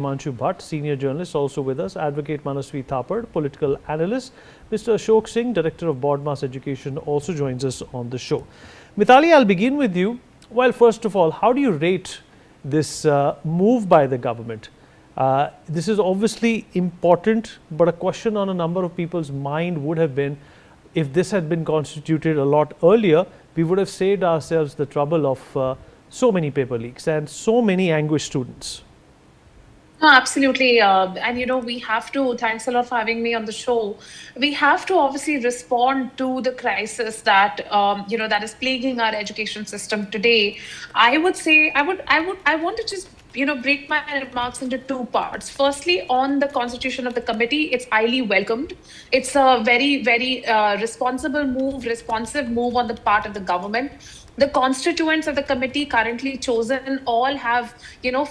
Manchu Bhatt, senior journalist, also with us, Advocate Manasvi Thapad, political analyst, Mr. Ashok Singh, director of Board Mass Education, also joins us on the show. Mithali, I'll begin with you. Well, first of all, how do you rate this move by the government? This is obviously important, but a question on a number of people's mind would have been, if this had been constituted a lot earlier, we would have saved ourselves the trouble of so many paper leaks and so many anguished students. No, absolutely. And we have to, thanks a lot for having me on the show. We have to obviously respond to the crisis that, that is plaguing our education system today. I would say, I want to just, break my remarks into two parts. Firstly, on the constitution of the committee, it's highly welcomed. It's a very, very responsive move on the part of the government. The constituents of the committee currently chosen all have,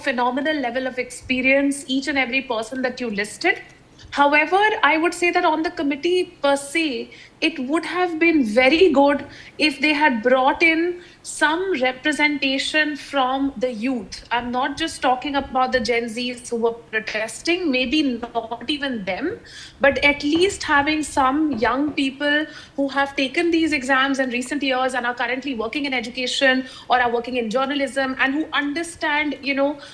phenomenal level of experience, each and every person that you listed. However, I would say that on the committee per se, it would have been very good if they had brought in some representation from the youth. I'm not just talking about the Gen Zs who were protesting, maybe not even them, but at least having some young people who have taken these exams in recent years and are currently working in education or are working in journalism and who understand,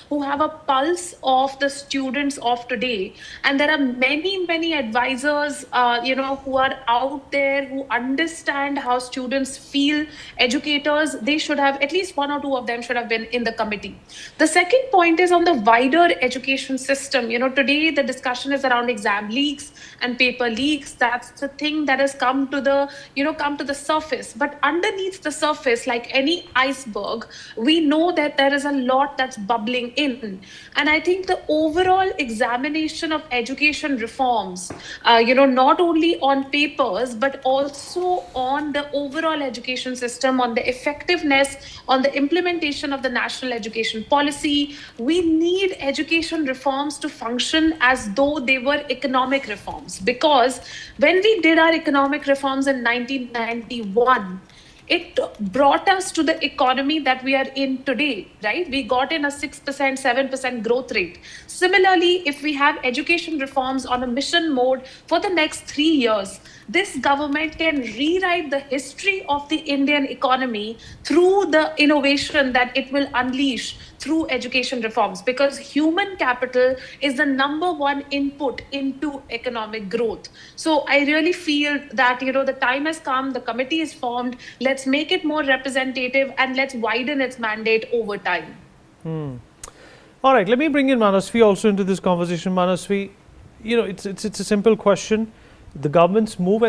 who have a pulse of the students of today. And there are many advisors, who are out there, who understand how students feel. Educators, they should have, at least one or two of them should have been in the committee. The second point is on the wider education system. Today the discussion is around exam leaks and paper leaks. That's the thing that has come to the surface. But underneath the surface, like any iceberg, we know that there is a lot that's bubbling in. And I think the overall examination of education reforms, not only on papers, but also on the overall education system, on the effectiveness, on the implementation of the national education policy. We need education reforms to function as though they were economic reforms. Because when we did our economic reforms in 1991, it brought us to the economy that we are in today, right? We got in a 6%, 7% growth rate. Similarly, if we have education reforms on a mission mode for the next 3 years, this government can rewrite the history of the Indian economy through the innovation that it will unleash through education reforms, because human capital is the number one input into economic growth. So I really feel that, the time has come, the committee is formed, let's make it more representative and let's widen its mandate over time. All right, let me bring in Manasvi also into this conversation. Manasvi, it's a simple question. The government's move and